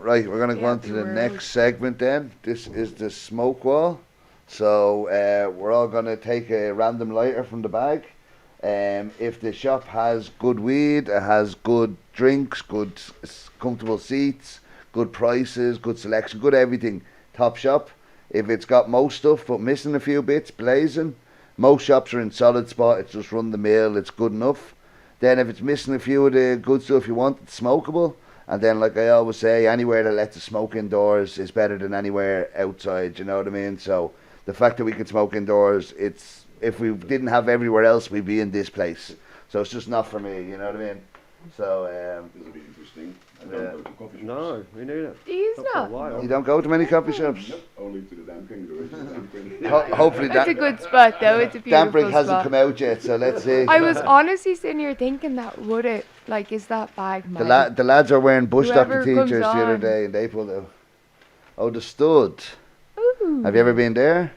Right, we're going to go on to the next segment then. This is the smoke wall. So we're all going to take a random lighter from the bag. If the shop has good weed, it has good drinks, good comfortable seats, good prices, good selection, good everything, top shop. If it's got most stuff but missing a few bits, blazing. Most shops are in solid spot, it's just run the mill, it's good enough. Then if it's missing a few of the good stuff you want, it's smokable. And then, like I always say, anywhere that lets us smoke indoors is better than anywhere outside, you know what I mean? So the fact that we can smoke indoors, it's, if we didn't have everywhere else, we'd be in this place. So it's just not for me, you know what I mean? So, this will be interesting. I don't go to coffee shops. No, we need it. Do you not? You don't go to many coffee shops? Nope, only to the Damn Kangaroo. Hopefully It's a good spot though, it's a beautiful Dampring hasn't spot. come out yet, so let's see. I was honestly sitting here thinking that would it, like, is that bag mad? The lads are wearing bush doctor Whoever comes t-shirts the other on. day and they pulled out. Oh, the Stud. Ooh. Have you ever been there?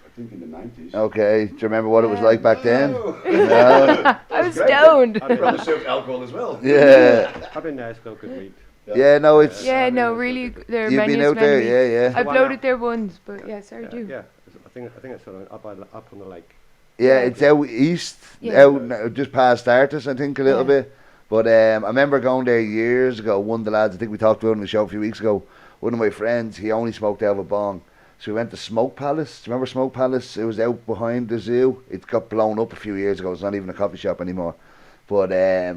I think in the 90s. Okay, do you remember what it was like back then? Oh. No. I was stoned. I've been, Probably served alcohol as well. Yeah. I've been there, it's got good weed. Yeah, no, it's... Yeah, no, really, their You've menus been out there, yeah. I've loaded there once, but yes, I do. Yeah, I think it's sort of up on the lake. Yeah, it's out east, Yeah. out just past Artis, I think, a little Yeah. bit. But I remember going there years ago. One of the lads, I think we talked about it on the show a few weeks ago, one of my friends, he only smoked out of a bong. So we went to Smoke Palace. Do you remember Smoke Palace? It was out behind the zoo. It got blown up a few years ago. It's not even a coffee shop anymore. But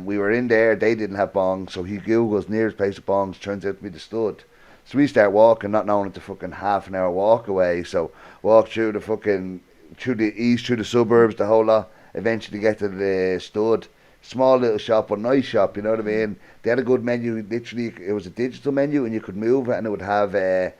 we were in there. They didn't have bongs. So he Googles nearest place of bongs. Turns out to be the Stud. So we start walking, not knowing it's a fucking half an hour walk away. So walk through the east, through the suburbs, the whole lot. Eventually get to the Stud. Small little shop, but nice shop, you know what I mean? They had a good menu. Literally, it was a digital menu and you could move it and it would have a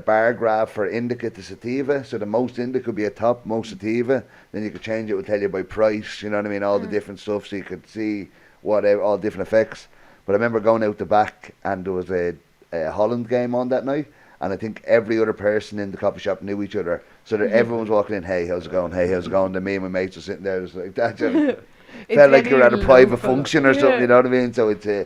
bar graph for indica to sativa, so the most indica could be a top, most sativa. Then you could change it, would tell you by price, you know what I mean, all the different stuff, so you could see all different effects. But I remember going out the back and there was a Holland game on that night, and I think every other person in the coffee shop knew each other, so that everyone was walking in, hey, how's it going, hey, how's it going, and me and my mates were sitting there just like that. Felt like you were at a private function or something, you know what I mean? So it's a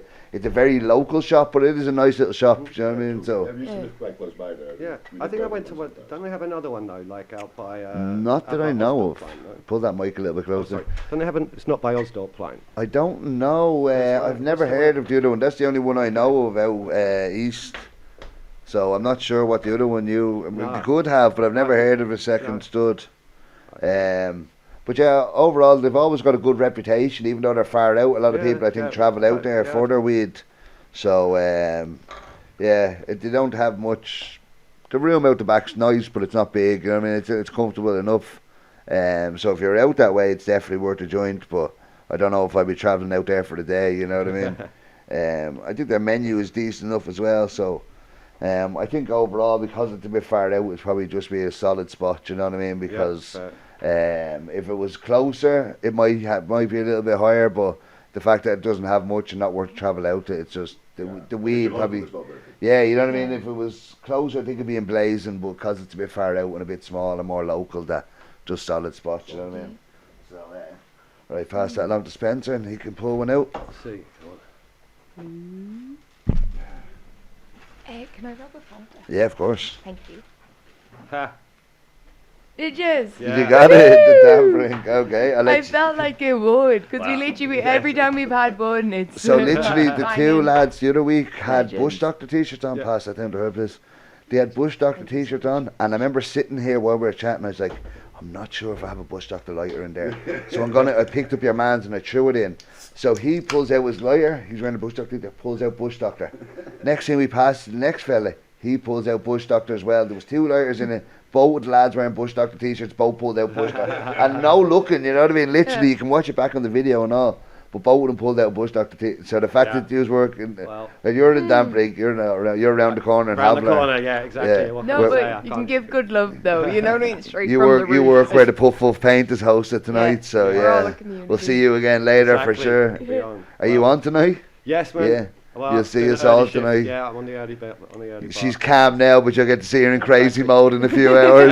very local shop, but it is a nice little shop, you know what I mean? So Have you seen it quite close by there? Yeah, I think I went to one. Don't they have another one though, like out by? not out that by I know of. Osdorp Line, no? Pull that mic a little bit Oh, closer. sorry. Don't they have an? It's not by Osdorp Line. I don't know. I've never heard of the other one. That's the only one I know of out east. So I'm not sure what the other one they could have, but I've never heard of a second Stud. But yeah, overall they've always got a good reputation, even though they're far out. A lot of people I think travel out there for their weed. So they don't have much. The room out the back's nice, but it's not big. You know what I mean? It's comfortable enough. So if you're out that way, it's definitely worth a joint. But I don't know if I'd be travelling out there for the day. You know what I mean? I think their menu is decent enough as well. So I think overall, because it's a bit far out, it's probably just be a solid spot. You know what I mean? Because if it was closer, it might be a little bit higher. But the fact that it doesn't have much and not worth to travel out to, it's just the weed probably. Yeah, you know what I mean? If it was closer, I think it'd be emblazoned, but because it's a bit far out and a bit small and more local, that just solid spots, you know what I mean? So, right, pass that along to Spencer and he can pull one out. Let's see. Can I rub a Fanta? Yeah, of course. Thank you. Ha. It is. Yeah. You got it, the damn drink. Okay, I felt like it would, because every time we've had one, it's... So literally, the Bang two in. lads the other week had Legends. Bush Doctor t-shirts on. Yeah. Pass that down to her, please. They had Bush Doctor t-shirts on, and I remember sitting here while we were chatting. I was like, I'm not sure if I have a Bush Doctor lighter in there. So I picked up your man's and I threw it in. So he pulls out his lighter. He's wearing a Bush Doctor. Pulls out Bush Doctor. Next thing we pass to the next fella, he pulls out Bush Doctor as well. There was two lighters in it. Both of the lads wearing Bush Doctor t-shirts. Both pulled out Bush Doctor. And no looking, you know what I mean? Literally, you can watch it back on the video and all. But both of them pulled out Bush Doctor t-shirts. So the fact that you was working, Well, like you're in Damp Break, you're around the corner in around the Havler. corner, yeah, exactly. Yeah. What No, can I say? but I you can can't- give good love, though. You know what I mean? Straight You from work the you roof. work where the Puff Puff Paint is hosted tonight, Yeah. so We're all a yeah. community. We'll see you again later for Exactly. sure. Be on. Are you on tonight? Yes, man. Yeah. Well, You'll it's see been us an early all shift. tonight. Yeah, I'm on the early bit. On the early She's part. calm now, but you'll get to see her in crazy mode in a few hours.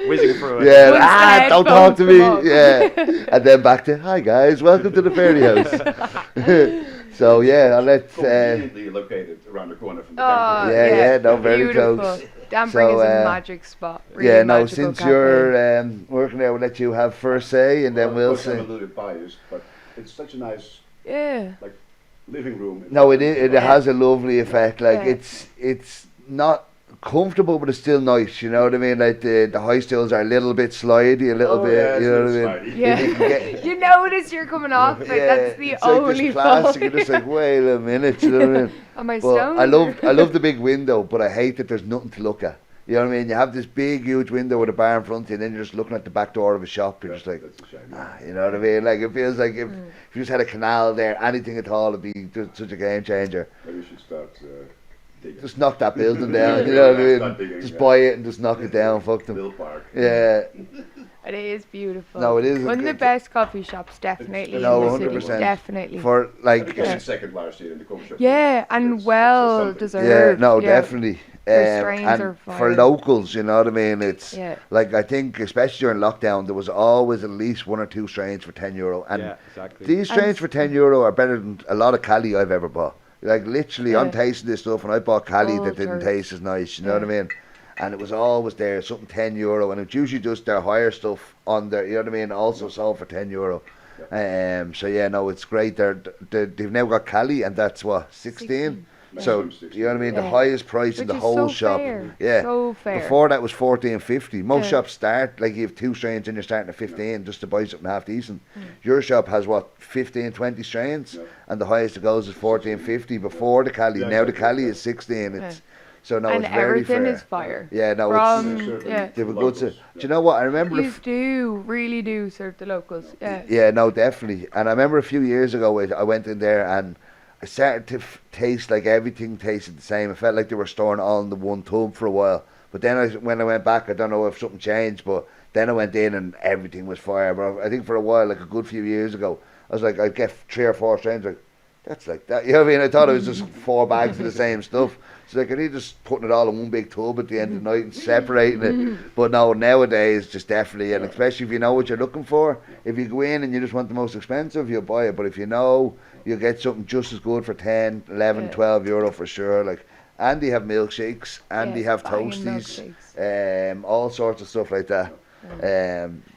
Whizzing through it. Yeah, Once the don't talk to headphones me. come off. Yeah, and then back to hi guys, welcome to the fairy house. So yeah, I'll let. Conveniently located around the corner from the Oh, temple. Yeah, no, very beautiful. close. Dampring So, is a magic spot. Really Yeah, no. magical Since cafe. you're working there, we'll let you have first say, and then Well, we'll of course, I'm a see. little bit biased, but it's such a nice Yeah. living room. No, it has a lovely effect. Like Yeah. it's not comfortable, but it's still nice. You know what I mean? Like the high stools are a little bit slidey, a little bit. Yeah, You know what I mean? Yeah. If you can get- You notice you're coming off it. That's the it's like only this plastic. You're fault. just like, wait a minute. You know what I mean? Am I But stoned? I love the big window, but I hate that there's nothing to look at. You know what I mean? You have this big, huge window with a bar in front of you, and then you're just looking at the back door of a shop. You're just like, that's a shame. you know what I mean? Like, it feels like if you just had a canal there, anything at all would be just such a game changer. Maybe we should start digging. Just knock that building down, you know what I Start mean? digging, Just yeah. buy it and just knock it down, fuck them. Mill Park. Yeah, It is beautiful. No, it is One of the good. best coffee shops, definitely. No, in the city. 100%. Definitely. for I like, think it's second largest here in the coffee shop. Yeah, and It's well something. deserved. yeah, no, yeah. definitely. Their strains are And for fire. locals, you know what I mean? It's Yeah. like, I think, especially during lockdown, there was always at least one or two strains for €10, and Yeah, exactly. these strains for €10 are better than a lot of Cali I've ever bought. Like, literally, I'm Yeah. tasting this stuff, and I bought Cali that didn't Ultras. taste as nice. You know what I Yeah. mean? And it was always there, something €10, and it's usually just their higher stuff on there. You know what I mean? Also sold for €10. So yeah, no, it's great. They've now got Cali, and that's what 16. So Maximum you know what I mean? The Yeah. highest price in Which the is whole so shop. fair. Yeah. So fair. Before that was 14.50. Most Yeah. shops start like you have two strains and you're starting at 15 just to buy something half decent. Your shop has what 15, 20 strains, Yeah. and the highest it goes is 14.50 before the Cali. Yeah, now the exactly, Cali yeah. is 16. Yeah. It's so no, and it's very everything fair. is fire. Yeah, no, From it's yeah. they have a good. Do you know what I remember? You do really do serve the locals. Yeah. Yeah, no, definitely. And I remember a few years ago, I went in there and I started to taste like everything tasted the same. It felt like they were storing all in the one tub for a while. But then when I went back, I don't know if something changed, but then I went in and everything was fire. But I think for a while, like a good few years ago, I was like, I'd get 3 or 4 strains, like, that's like that. You know what I mean? I thought it was just 4 bags of the same stuff. So like, I need just putting it all in one big tub at the end of the night and separating it. But no, nowadays, just definitely, and especially if you know what you're looking for, if you go in and you just want the most expensive, you'll buy it. But if you know, you'll get something just as good for 10, 11, Yeah. €12 for sure. Like, and they have milkshakes, and they have banging toasties, milkshakes. all sorts of stuff like that.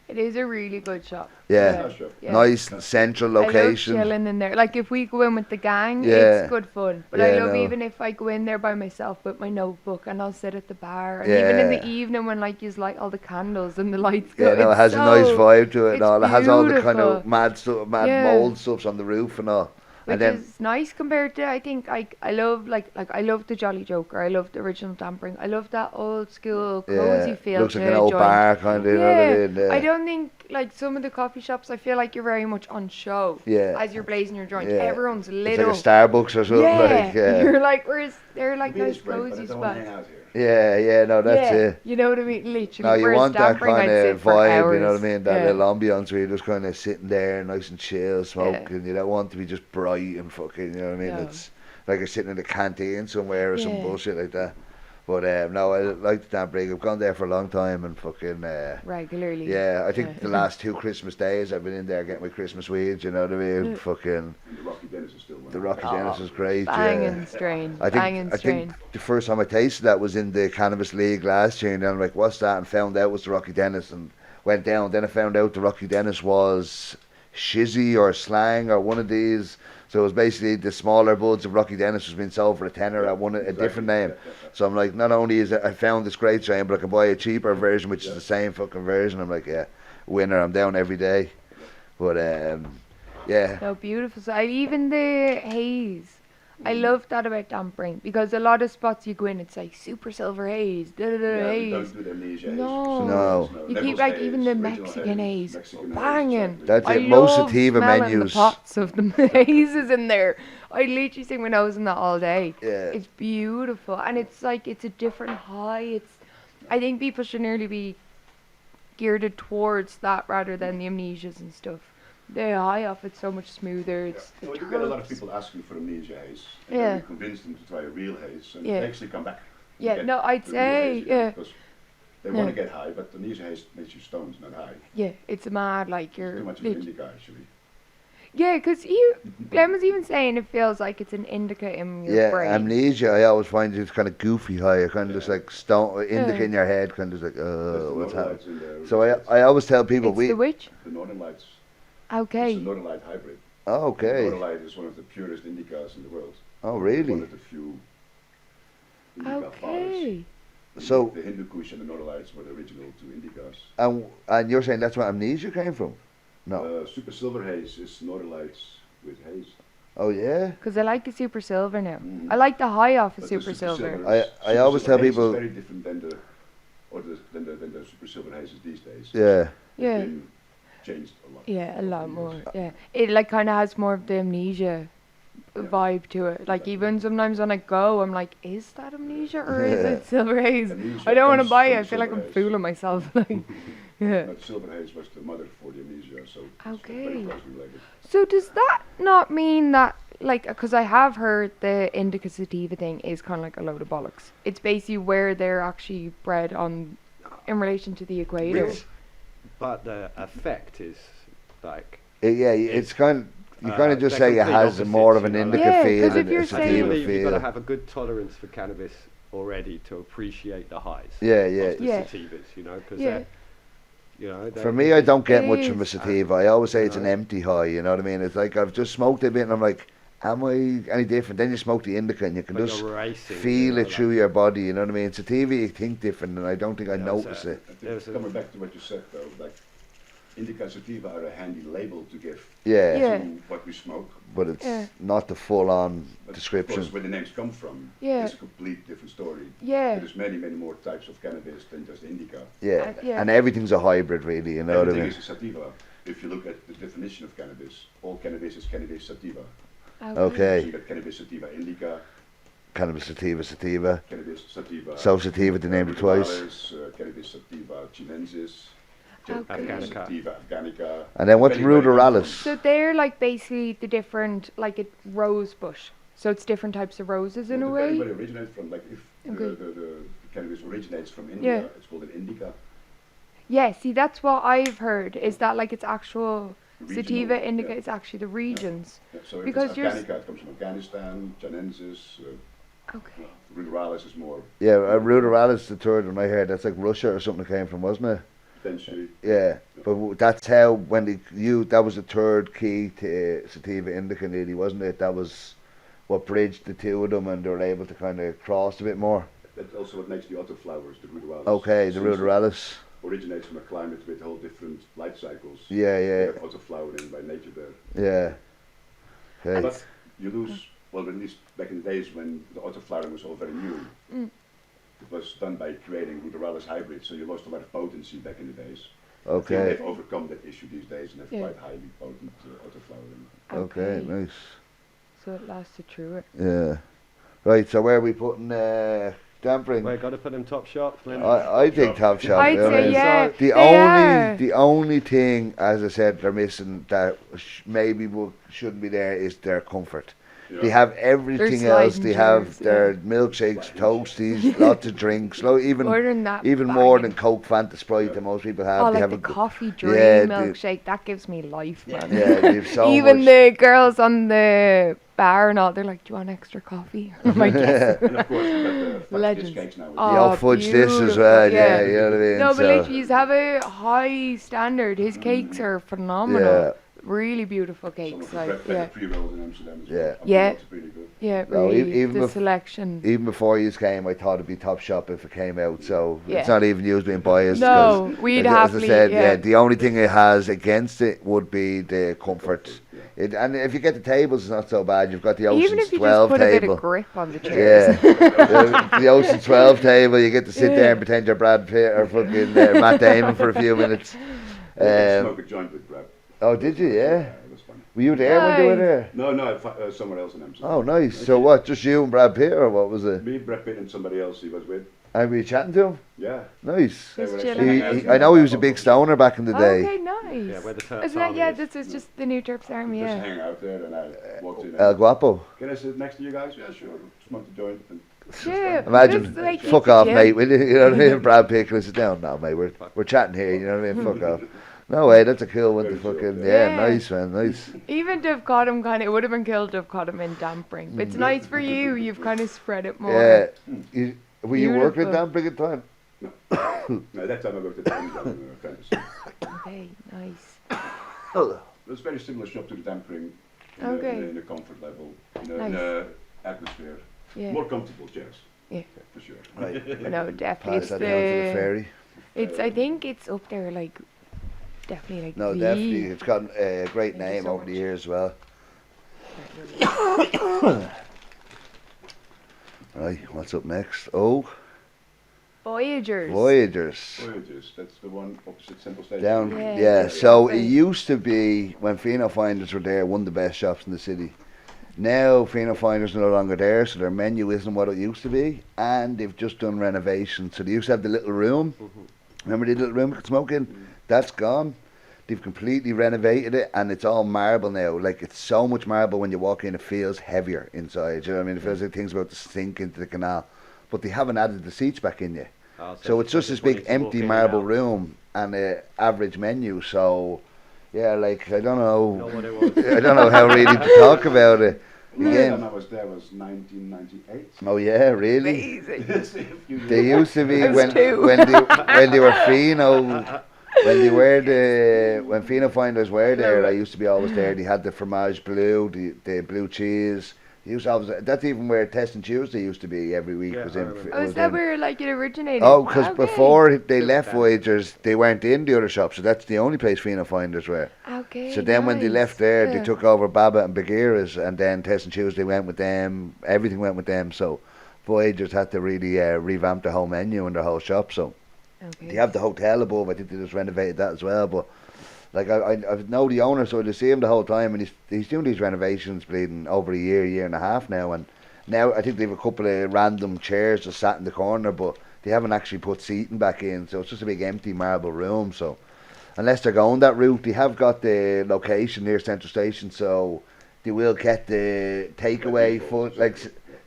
It is a really good shop. Yeah. Yeah. Nice central I love location. chilling in there. Like if we go in with the gang, Yeah. it's good fun. But I Yeah, love no. even if I go in there by myself with my notebook and I'll sit at the bar. And even in the Yeah. evening when like you light all the candles and the lights go. Yeah, no, it it's has a nice so- vibe to it and it's all. It has all the kind of beautiful. mad stuff, mad Yeah. mold stuffs on the roof and all. Which And then is nice compared to I think I love like I love the Jolly Joker. I love the original Dampering. I love that old school cozy yeah, feel looks to like an old joint. bar kind of. You know what I mean? I don't think like some of the coffee shops. I feel like you're very much on show. Yeah. As you're blazing your joint, Yeah. everyone's lit It's like a up. Starbucks or something. Yeah. Like, yeah. You're like, whereas they're like Beer nice is great, but cozy I don't want to spots. hang out here. Yeah, no, that's yeah. it. You know what I mean? Literally. No, you Whereas want that Dampering, I'd kind sit of for vibe, you know what I hours. mean? That Yeah. little ambience where you're just kind of sitting there, nice and chill, smoking. You don't want to be just bright and fucking, you know what I mean? No. It's like you're sitting in a canteen somewhere or some Yeah. bullshit like that. But no, I like the Dampering. I've gone there for a long time and fucking. Regularly. Yeah, I think Yeah. the last 2 Christmas days I've been in there getting my Christmas weeds, you know what I mean? Fucking, And the Rocky Dennis is still one. the Rocky Oh, Dennis is great. Banging Yeah. strain. I Banging think strain. the first time I tasted that was in the Cannabis League last year, and I'm like, what's that? And found out it was the Rocky Dennis, and went down. Then I found out the Rocky Dennis was Shizzy or Slang or one of these. So it was basically the smaller buds of Rocky Dennis was being sold for a tenner at a different name. So I'm like, not only is it, I found this great strain, but I can buy a cheaper version, which is the same fucking version. I'm like, yeah, winner. I'm down every day. But yeah, So beautiful. So even the haze. I love that about Dampering because a lot of spots you go in, it's like super silver haze, Yeah, we haze. don't do the amnesia haze. No. No. You Levels keep like haze, even the original Mexican haze, Mexican haze, banging. exactly. That's I it. Most love sativa smelling menus. the pots of the hazes in there. I literally sing my nose in that all day. Yeah. It's beautiful, and it's like it's a different high. I think people should nearly be geared towards that rather than the amnesias and stuff. The high off it's so much smoother. It's You know, you get a lot of people asking for amnesia haze. And Yeah. then we convince them to try a real haze, and Yeah. they actually come back. and Yeah, get no, I'd the real say, haze, yeah. Because they Yeah. want to get high, but amnesia haze makes you stoned, not high. yeah, it's mad like Too you're. much of lit- an indica, actually. Yeah, because Glenn was even saying it feels like it's an indica in your Yeah, brain. amnesia. I always find it's kind of goofy high. Kind of just like stone indica Yeah. in your head, kind of just like, That's the what's Northern happening? Lights in the So States. I always tell people It's the witch? The Northern Lights. It's Okay. a Northern Light hybrid. Oh, okay. Northern Light is one of the purest indicas in the world. Oh, One really? of the few indica fathers. Okay. So- the Hindu Kush and the Northern Lights were the original two indicas. And you're saying that's where amnesia came from? No. Super Silver Haze is Northern Lights with haze. Oh yeah. Because I like the super silver now. Mm. I like the high off of But the super silver. I always tell Haze people- is very different than the Super Silver Hazes these days. Yeah. They've Yeah. been changed a lot. Yeah, a over lot the more. years. Yeah. It like kind of has more of the amnesia Yeah. vibe to it. Like Exactly. even sometimes when I go, I'm like, is that amnesia or is Yeah. it silver haze? Amnesia I don't want to comes buy it. from I feel like Silver I'm Haze. fooling myself. Like, yeah. But Silver Haze was the mother for the amnesia, so it's Okay. very closely related. So does that not mean that, like, because I have heard the indica sativa thing is kind of like a load of bollocks. It's basically where they're actually bred on, in relation to the equator. Which- But the effect is like Yeah, it's kind of you kind of just they're say it complete has opposites, more of an you know, indica like- Yeah, feel 'cause if and you're a I saying- sativa believe you've got to feel. have a good tolerance for cannabis already to appreciate the highs. Yeah, yeah. Of the Yeah. sativas, you know, because Yeah. For me, I don't get It much from a is. sativa. I always say it's an No. empty high. You know what I mean? It's like I've just smoked a bit, and I'm like, am I any different? Then you smoke the indica, and you can just feel it through your body. You know what I mean? Sativa, you think different, and I don't think I Yeah, notice so- it. I think There's a- coming back to what you said though, like indica and sativa are a handy label to give Yeah, Yeah. to what we smoke. but it's Yeah. not the full-on But description. Of course, where the names come from, Yeah. it's a complete different story. Yeah. There's many, many more types of cannabis than just indica. Yeah. Yeah. And everything's a hybrid, really. You know what I Everything mean? is a sativa. If you look at the definition of cannabis, all cannabis is cannabis sativa. Okay. So you got cannabis sativa indica, Cannabis sativa. cannabis sativa. So sativa, they named it twice. ruderalis, cannabis sativa chinensis, Okay. cannabis Afghanica. sativa afghanica. And then what's Depending where it comes ruderalis? So they're like basically the different, like a rose bush. So it's different types of roses in a Well, depending way. where it originates from, like if Okay. the cannabis originates from India, Yeah. it's called an indica. Yeah, see, that's what I've heard, is that like it's actual Regional, sativa indica, yeah. it's actually the regions. Yeah, so if Because it's you're afghanica, it comes from Afghanistan, chinensis, Okay. ruderalis is more Yeah, ruderalis, the third one I heard. That's like Russia or something that came from, wasn't it? potentially. Yeah, but that's how when that was the third key to sativa indica, really, wasn't it? That was what bridged the two of them, and they were able to kind of cross a bit more. That's also what makes the autoflowers, the ruderalis. Okay, the Since it ruderalis. originates from a climate with whole different light cycles. Yeah, They yeah, have autoflowering by nature there. yeah. Okay. But you lose, well, at least back in the days when the autoflowering was all very new, Mm. it was done by creating ruderalis hybrids, so you lost a lot of potency back in the days. I think Okay, they've overcome that issue these days and have Yeah. quite highly potent autoflowering. okay, nice. So it lasted through it. Yeah. Right, so where are we putting dampering? We've got to put them top shots, Lynn. I think top shot. I'd you know what I say mean? yeah. The they are. the only thing, as I said, they're missing that maybe shouldn't be there is their comfort. They have everything else. sliding They have doors, their milkshakes, toasties, lots of drinks, even Ordering that more banging. than Coke, Fanta, Sprite that most people have. Oh, they like have the a go- coffee dream Yeah, milkshake, that gives me life, man. Yeah, they have so Even much. the girls on the bar and all, they're like, "Do you want extra coffee?" I'm like, "Yes." And of course, we've got the fudge Legends. dish cakes now. with Oh, The old fudge dish as beautiful, well. yeah. Yeah, you know what I mean. No, but So, literally, you have a high standard. His cakes are phenomenal. yeah. Really beautiful some cakes, of the like better yeah, pre-rolls in Amsterdam as well. Yeah. I think Yeah. that's pretty good. yeah, No, really, even the bef- selection. Even before you came, I thought it'd be Top Shop if it came out. So Yeah. it's not even used being biased. No, 'cause we'd as I happily, said, yeah. the only thing it has against it would be the comfort. And if you get the tables, it's not so bad. You've got the Even Ocean's if you 12 just put a bit table. of grip on the chairs. Yeah, the Ocean's 12 table. You get to sit there Yeah. and pretend you're Brad Pitt or fucking Matt Damon for a few minutes. Smoke a joint with Brad. Oh, did you? Yeah. It was fun. Were you there when they were Nice. there? No, somewhere else in Amsterdam. Oh, nice. So what? Just you and Brad Pitt, or what was it? Me, Brad Pitt, and somebody else he was with. And were you chatting to him? Yeah. Nice. They He's were chilling. actually- I know he was a big stoner back in the day. Okay, nice. Yeah, where the Turks Isn't that, Army yeah, is. this is just the new Turks Army, Just yeah. hanging out there, and I walked in. El And, Guapo. can I sit next to you guys? Yeah, sure. Smoke the joint. And Yeah, Imagine, just like fuck you off, chill. mate, will you? You know what I mean? Brad Pitt, can I sit down? No, mate, we're chatting here, you know what I mean? Fuck off. No way, that's a cool one to Very cool, fucking, yeah. yeah, nice man, nice. Even to have caught him kind of, it would have been cool to have caught him in dampering. But it's nice for you. You've kind of spread it more. Yeah, were you working at Beautiful. that big a time? No, that time I worked at the Dampering in an apprentice. Okay, nice. Oh, It was a very similar shop to the Dampering Okay. in a comfort level, in Nice. a atmosphere. Yeah. More comfortable chairs. Yeah. For sure. right. No, definitely. Pass It's that down to the the. ferry. It's. I think it's up there, like. Definitely, like. No, the- definitely, it's got a great Thank you name so over the much. years as well. Right, what's up next? Oh, Voyagers. Voyagers. Voyagers, that's the one opposite Central Station. Down, Yeah, yeah. yeah. So it Right. used to be when Pheno Finders were there, one of the best shops in the city. Now Pheno Finders are no longer there, so their menu isn't what it used to be, and they've just done renovations. So they used to have the little room. Remember the little room we could smoke in? That's gone. They've completely renovated it, and it's all marble now. Like it's so much marble when you walk in, it feels heavier inside. You know what I mean? It feels like things about to sink into the canal, but they haven't added the seats back in yet. So it's just this big empty marble room and a average menu. So yeah, like I don't know, What it was. I don't know how really to talk about it. The last Again, time I was there was 1998. oh yeah, really? Amazing. Yes, a few They years used to be I was when two. when they were Pheno. When they were when Pheno Finders were there, I used to be always there. They had the fromage bleu, the blue cheese. They used to always, that's even where Test and Tuesday used to be every week. Yeah, was I in. remember. Oh, is was that in. where like it originated? Oh, because Okay. before they Just left that. Voyagers, they weren't in the other shop, so that's the only place Pheno Finders were. Okay. So then when they nice. left there, Yeah. they took over Baba and Bagherra's, and then Test and Tuesday went with them. Everything went with them. So Voyagers had to really revamp the whole menu and the whole shop. So Okay. they have the hotel above. I think they just renovated that as well. But like I know the owner, so I see him the whole time, and he's doing these renovations, bleeding over a year and a half now, and now I think they have a couple of random chairs just sat in the corner, but they haven't actually put seating back in, so it's just a big empty marble room. So unless they're going that route, they have got the location near Central Station, so they will get the takeaway food, like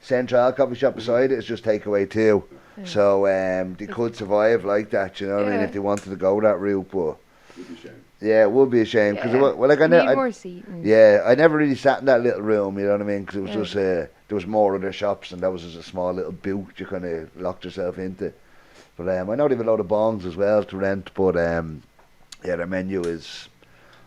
Central coffee shop beside it is just takeaway too. Yeah. So they could survive like that, you know what I mean, Yeah. if they wanted to go that route. But would be a shame. yeah, it would be a shame because Yeah. well, like I Need never, more seating. yeah, I never really sat in that little room, you know what I mean, because it was Yeah. just there was more other shops, and that was just a small little booth you kind of locked yourself into. But I know they have a load of bongs as well to rent, but yeah, their menu is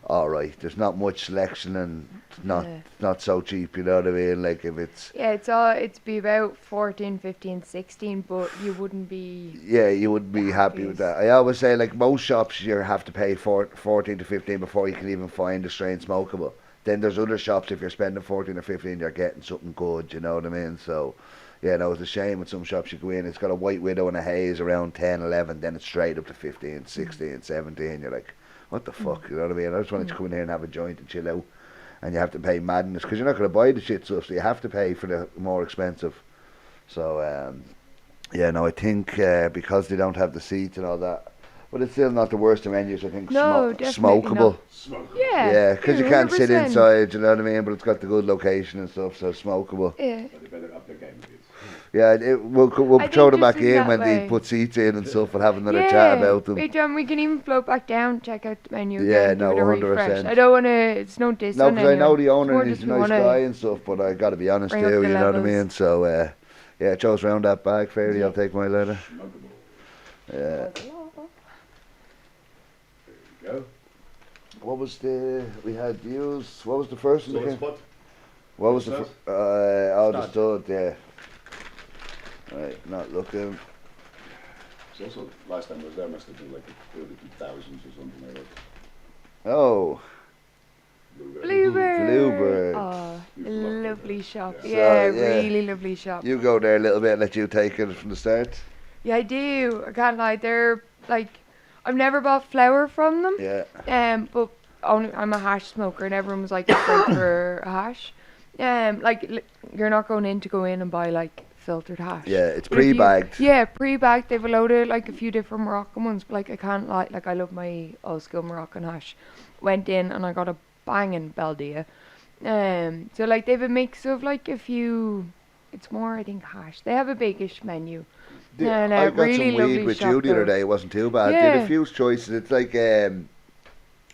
all right. There's not much selection, and it's Yeah. not so cheap, you know what I mean. Like if it's Yeah, it'd be about 14, 15, 16, but you wouldn't be. yeah, you wouldn't be happy with that. I always say, like, most shops you have to pay 14 to 15 before you can even find a strain smokable. Then there's other shops, if you're spending 14 or 15, you're getting something good, you know what I mean? So, yeah, no, it's a shame with some shops you go in, it's got a white widow and a haze around 10, 11, then it's straight up to 15, 16, 17. You're like, what the fuck, you know what I mean? I just wanted to come in here and have a joint and chill out. And you have to pay madness, because you're not going to buy the shit stuff, so you have to pay for the more expensive. So, yeah, no, I think because they don't have the seats and all that, but it's still not the worst of menus. I think No, definitely smokable. not. Smoke. Yeah. Yeah, because you can't sit 100%. inside, you know what I mean. But it's got the good location and stuff, so smokable. Yeah. But they better up their game a bit. Yeah, we'll I throw think them back just in in that when they way. put seats in and stuff, and have another yeah. chat about them. Wait, we can even float back down, check out the menu. Yeah, again, no, give it a refresh. 100%. I don't want to. It's no diss No, on because I know anyone. the owner More and he's just a we nice wanna- guy and stuff, but I got to be honest bring up too, the you know what I levels. mean. So, yeah, it shows around that bag, Fairy. I'll take my letter. Smokeable. Yeah. There you go. What was we had views? What was the first one? Solid again? spot. What was the Stud? the Stud. stud, yeah. Right, not looking. So also, last time I was there, must have been like the early 2000s or something like that. Oh, Bluebird. Bluebird. Oh, Beautiful lovely Bluebird. shop. Yeah. Yeah, So, yeah. really lovely shop. you go there a little bit, let you take it from the start. Yeah, I do. I can't lie. They're like, I've never bought flour from them. Yeah. But only I'm a hash smoker, and everyone was like, "It's great for a hash." You're not going in to go in and buy like filtered hash. Yeah, it's But if you- pre-bagged. Yeah, pre-bagged. They've a load of like a few different Moroccan ones, but like I can't lie. Like I love my old school Moroccan hash. Went in and I got a banging Baldia. So like they've a mix of like a few. It's more I think hash. They have a biggish menu. And, I got really some lovely weed with shop you the other though. day. It wasn't too bad. They had Yeah. a few choices. It's like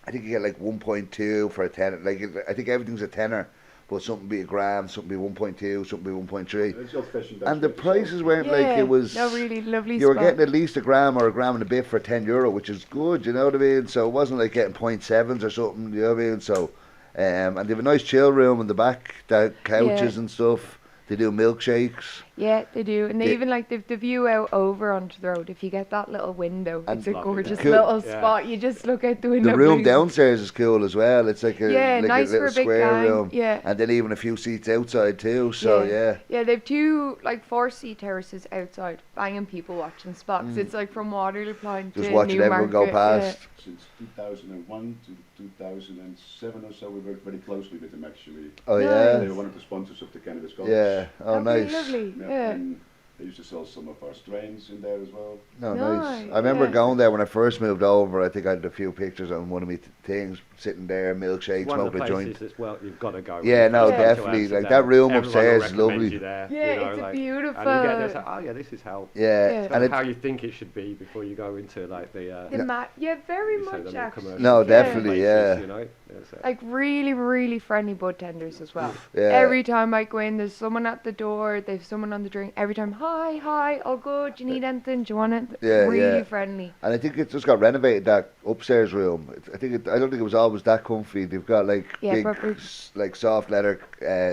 I think you get like 1.2 for a tenner. Like I think everything's a tenner, but something be a gram, something be 1.2, something be 1.3. It's old-fashioned. And the prices weren't Yeah, like it was. no, really lovely You were spot. getting at least a gram or a gram and a bit for €10, which is good. You know what I mean? So it wasn't like getting 0.7s or something. You know what I mean? So, and they have a nice chill room in the back, the couches Yeah. and stuff. They do milkshakes. Yeah, they do, and they Yeah. even like the view out over onto the road. If you get that little window, And it's a lovely, gorgeous Cool. little Yeah. spot. You just look out the window. The room breathe. downstairs is cool as well. It's like a, Yeah, like nice a little for a big square gang. room. Yeah. And then even a few seats outside too. So yeah. Yeah, they have two like 4-seat terraces outside, banging people watching spots. It's like from Waterloo Point Just to watching everyone go Newmarket, past. Since 2001 to 2007 or so, we worked very closely with them actually. Oh Nice. yeah. They were one of the sponsors of the Cannabis College. Yeah. Oh That'd be nice. lovely. Yeah. And they used to sell some of our strains in there as well. No, nice. Nice, I remember yeah. going there when I first moved over. I think I had a few pictures on one of my things, sitting there, milkshake, One of the smoking a joint. places as well you've got to go. Yeah, no, When you come to definitely. Like, Amsterdam. that room Everyone will upstairs is recommend lovely. you there, Yeah, you know, it's a like, beautiful. And you get there, it's like, oh yeah, this is how. Yeah, Yeah. It's and kind of it's how you think it should be before you go into like the. The yeah, very you say much the more actually. commercial No, Yeah. definitely, yeah. You know, there's, Like really, really friendly bud tenders as well. Yeah. Every time I go in, there's someone at the door. There's someone on the drink. Every time, hi, all good. Do you need anything? Do you want it? Yeah, really yeah. friendly. And I think it just got renovated, that upstairs room. I don't think it was always that comfy. They've got like Yeah, big, proper. like soft leather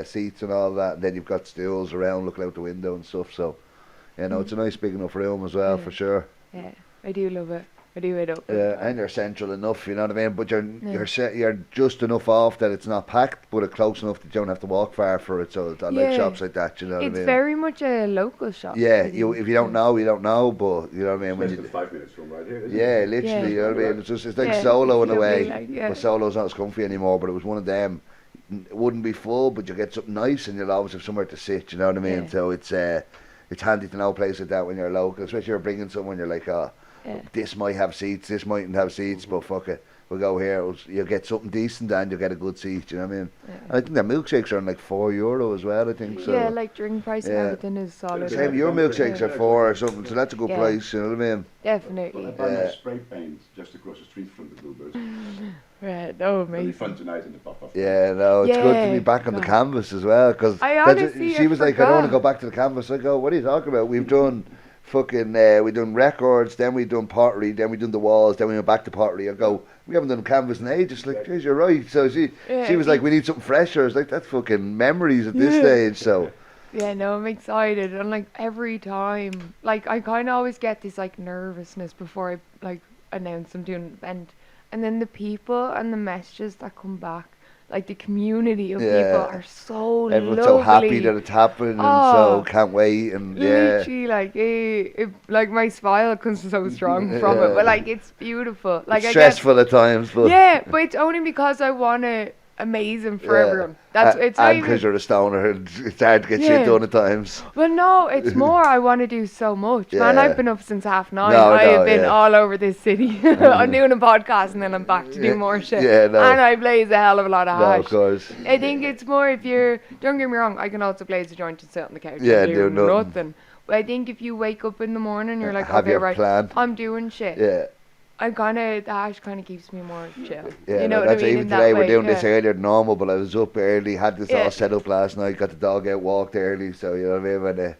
seats and all that, and then you've got stools around looking out the window and stuff. So, you know, it's a nice big enough room as well Yeah. for sure. Yeah, I do love it. I do it up. Yeah, and you're central enough, you know what I mean. But you're Yeah. you're just enough off that it's not packed, but it's close enough that you don't have to walk far for it. So I like Yeah. shops like that, you know what It's I mean. very much a local shop. Yeah, I you think. if you don't know, you don't know. But you know what I mean. Less When than you, 5 minutes from right here, isn't yeah, it? literally, Yeah. you know what I mean. It's like Yeah, Solo it's in a way. lovely, like, yeah. But Solo's not as comfy anymore. But it was one of them. It wouldn't be full, but you get something nice, and you'll always have somewhere to sit. You know what I mean. Yeah. So it's handy to know a place like that when you're local, especially if you're bringing someone. You're like, oh, Yeah. this might have seats, this mightn't have seats, but fuck it, we'll go here. You'll get something decent and you'll get a good seat. You know what I mean? Yeah. And I think the milkshakes are on like €4 as well. I think so. Yeah, like drink price and Yeah. everything is solid. Same, your milkshakes are 4 or something, so that's a good Yeah. price. You know what I mean? Well, I Definitely. buy my Yeah. spray paint just across the street from the Bluebird. Right. Oh, It'll be amazing. fun tonight in the pop-up. Yeah, no, it's good to Yeah, be back on the God. canvas as well. Because I honestly, she I was like, I don't want to forgot. go back to the canvas. I go, what are you talking about? We've done fucking, we done records, then we done pottery, then we done the walls, then we went back to pottery. I go, we haven't done canvas in ages. Like, geez, you're right. So she Yeah, was like, we need something fresher. I was like, that's fucking memories at this Yeah. stage. So Yeah, no, I'm excited. And like every time, like I kind of always get this like nervousness before I like announce I'm doing an event. And then the people and the messages that come back, like the community of Yeah. people are so everyone's so happy lovely. that it's happened and Oh. so can't wait. And yeah, Literally, like, like my smile comes so strong from Yeah. it, but like it's beautiful. Like it's I stressful at times, but yeah, but it's only because I want to amazing for Yeah. everyone. That's it's not and even. because you're a stoner, and it's hard to get shit Yeah. done at times. Well, no, it's more I want to do so much. Man, Yeah. I've been up since 9:30. No, I have been yeah. all over this city. I'm doing a podcast and then I'm back to Yeah. do more shit. Yeah, no. And I blaze a hell of a lot of No, hash. of course. I think it's more if you're, don't get me wrong, I can also blaze a joint and sit on the couch Yeah, and do do nothing. nothing. But I think if you wake up in the morning, you're like, Have okay, your right, plan. I'm doing shit. Yeah, I'm kind of, the hash kind of keeps me more chill. yeah. you know no, what that's I mean? even In that today. We're way, doing this yeah. earlier than normal, but I was up early, had this Yeah. all set up last night, got the dog out, walked early, so you know what I mean. You're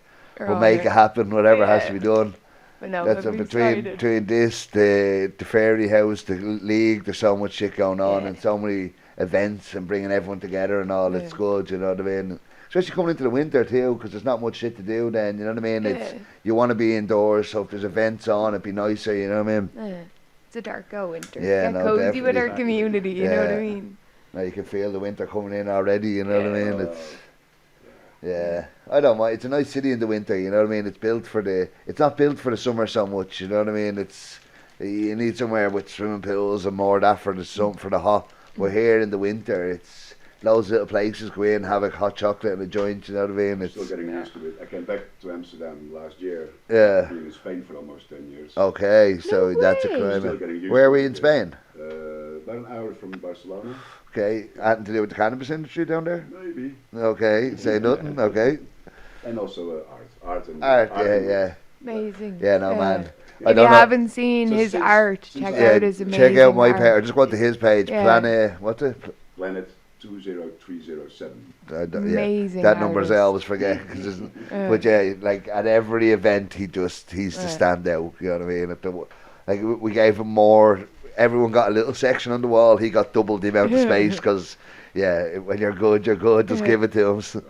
We'll all make right. it happen, whatever has to Yeah. be done. But no, That's I'm between excited. this, the fairy house, the league. There's so much shit going on, Yeah. and so many events, and bringing everyone together and all. It's Yeah. good, you know what I mean. Especially coming into the winter too, because there's not much shit to do then. You know what I mean? It's Yeah. you want to be indoors, so if there's events on, it'd be nicer. You know what I mean? It's a darko winter. Yeah, Get no, cozy with our definitely. community, you know what I Yeah. mean? Now you can feel the winter coming in already. You know what I Yeah. mean? It's yeah. I don't mind. It's a nice city in the winter. You know what I mean? It's built for the. It's not built for the summer so much. You know what I mean? It's you need somewhere with swimming pools and more of that for the sun for the hot. We're here in the winter. It's loads of little places go in, have a hot chocolate and a joint. You know what I mean? I'm It's still getting used to it. I came back to Amsterdam last year. yeah. Being in Spain for almost 10 years. Okay, so No that's a way. Still climate. getting used Where are to we it, in yeah. Spain? About an hour from Barcelona. Okay, anything to do with the cannabis industry down there? Maybe. Okay, say nothing. Okay, And also art. Art and art. Yeah, and- yeah. Amazing. Yeah, no man. I If you don't know. haven't seen So his since- art, since check I- out his amazing check out my art. page. Or just go to his page. Yeah. Planet. What's it? Planet 20307. Amazing That numbers I artist. always forget. But yeah, like at every event, he's the stand out. You know what I mean? Like we gave him more. Everyone got a little section on the wall. He got double the amount of space because when you're good, you're good. Just give it to him. So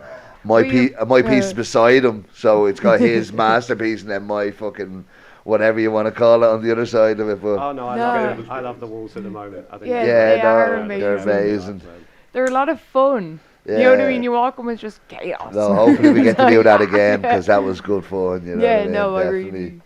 my piece is beside him, so it's got his masterpiece and then my fucking whatever you want to call it on the other side of it. But Oh no, I love the walls at the moment. I think Yeah, yeah, they no, are they're amazing. They're a lot of fun. Yeah. You know what I mean? You walk them, it's just chaos. No, hopefully we get to do that again because that was good fun. You know Yeah, what I mean? no, I Definitely. really.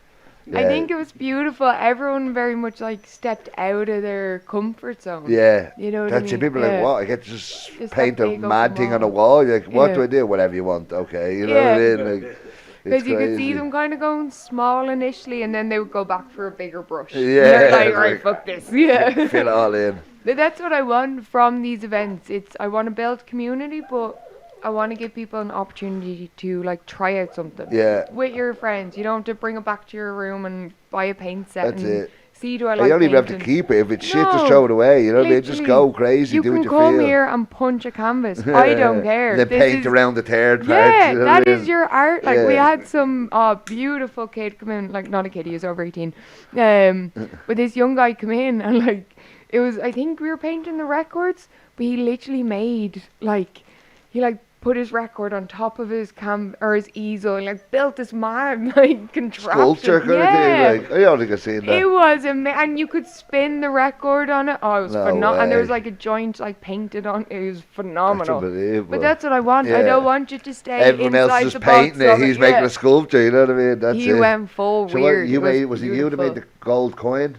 Yeah. I think it was beautiful. Everyone very much like stepped out of their comfort zone. Yeah. You know what That's I it. mean? People are like, what? I get to just Just paint that a big mad open thing on a wall. wall. You're like, what Yeah. do I do? Whatever you want. Okay. You know Yeah. what I mean? Like, Because it's you could see crazy. them kind of going small initially, and then they would go back for a bigger brush. Yeah, And they're like, it's right, like- fuck this. Yeah. Fill it all in. But that's what I want from these events. I want to build community, but I want to give people an opportunity to like try out something. Yeah. With your friends. You don't have to bring it back to your room and buy a paint set That's and it. see do I You like don't even have to painting. keep it. If it's shit, just No, throw it away. You know what I mean? Just literally. go crazy. You Do can what you come feel. here and punch a canvas. I don't care. Then This paint is- around the third part. Yeah, you know that what I is mean? your art. Like we Yeah. had some beautiful kid come in, like not a kid, he was over 18. But this young guy come in and like it was I think we were painting the records, but he literally made like he like put his record on top of his his easel and like built this mad like contraption. Sculpture kind of thing. Like, I don't think I've seen that. It was and you could spin the record on it. Oh, it was No phenomenal. And there was way. like a joint like painted on. It was That's phenomenal. unbelievable. But that's what I want. I Yeah. don't want you to stay Everyone inside else is the just box painting it. of He's it. making Yeah. a sculpture. You know what I mean? That's He it. went full So weird. what you It made? Was it you that made beautiful. the gold coin?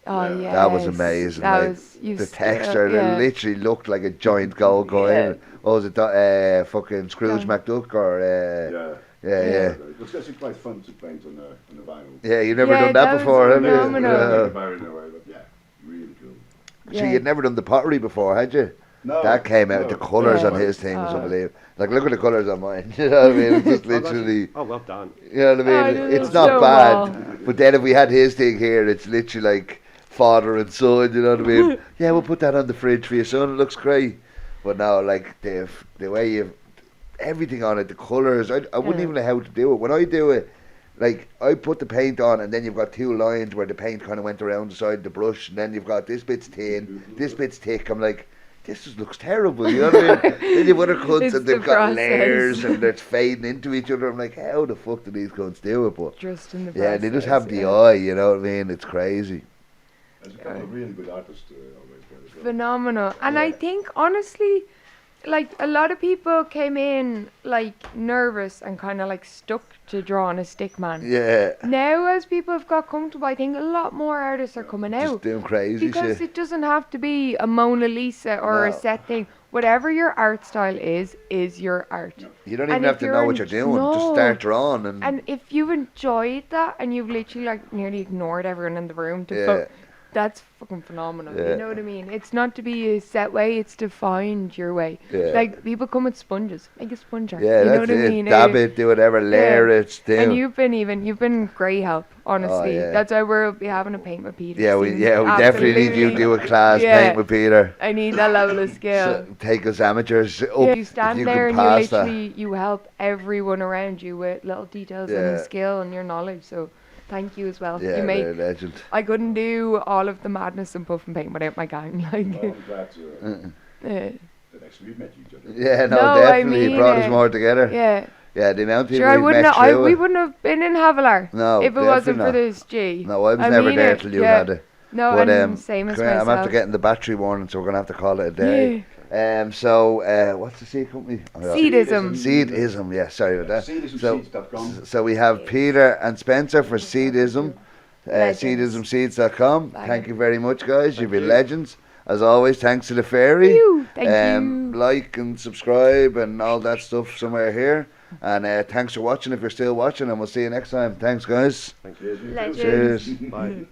Oh yeah. That was amazing. That like, was you the still- texture. yeah. It literally looked like a giant gold coin. Yeah. What was it? Fucking Scrooge Yeah. McDuck or yeah. It was actually quite fun to paint on the vinyl. Yeah, you've never Yeah, done that that was before, have you? phenomenal. Yeah, really cool. So you'd never done the pottery before, had you? No, That came out. no. The colours Yeah. on his thing was Oh. unbelievable. Like, look at the colours on mine. You know what I mean? It's just literally. Oh, well done. You know what I Oh, mean? it It's looks not so bad. well. But then if we had his thing here, it's literally like father and son. You know what I mean? Yeah, we'll put that on the fridge for your son. It looks great. But now, like the way you everything on it, the colours. I wouldn't Yeah. even know how to do it. When I do it, like I put the paint on, and then you've got two lines where the paint kind of went around the side of the brush, and then you've got this bit's thin, this bit's thick. I'm like, this just looks terrible. You know what I mean? Then you've other cunts, It's and they've the got process. layers, and they're fading into each other. I'm like, how the fuck do these cunts do it? But Just in the yeah, they just process, have the yeah. eye. You know what I mean? It's crazy. There's a couple of really good artists always there as well. Phenomenal. And Yeah. I think honestly, like a lot of people came in like nervous and kind of like stuck to drawing a stick man. Yeah, Now, as people have got comfortable, I think a lot more artists are coming just out doing crazy because shit. it doesn't have to be a Mona Lisa or a No. set thing. Whatever your art style is your art. You don't even and have if to you're know what you're doing. Just no. start drawing and And if you've enjoyed that and you've literally like nearly ignored everyone in the room to Yeah. that's fucking phenomenal. Yeah. You know what I mean? It's not to be a set way, it's to find your way. Yeah. Like people come with sponges. Make a sponge art. yeah, you know that's what I it. mean? Dab it, do whatever, layer it, still. And you've been great help, honestly. yeah. That's why we'll be having a paint with Peter. Yeah, we soon. definitely need you to do a class Yeah. paint with Peter. I need that level of skill. So, take us amateurs up. Yeah, you if stand you there can and you pass that. literally you help everyone around you with little details Yeah. and skill and your knowledge. So thank you as well. Yeah, you make they're a legend. I couldn't do all of the madness and puff and paint without my gang. Like Well, I'm glad yeah. that actually we've met each other. Yeah, no, No, I definitely. mean brought us it. more together. Yeah. Yeah, the amount of people Sure, I we've wouldn't met have, through we it. wouldn't have been in Havilar No, if it wasn't definitely for not. this G. No, I was I never mean there it, till you yeah. had it. No, But and same as myself. I'm after getting the battery warning, so we're gonna have to call it a day. So what's the seed company? Oh, yeah. Seedism. Seedism, yeah, sorry about that. So, Seedismseeds.com. so we have Peter and Spencer for Seedism, Legends. seedismseeds.com. Bye. Thank you very much, guys. You've been you. legends. As always, thanks to the fairy. Phew, thank you. Like and subscribe and all that stuff somewhere here. And thanks for watching if you're still watching, and we'll see you next time. Thanks, guys. Thank you. Cheers, you too. Legend. Cheers. Bye.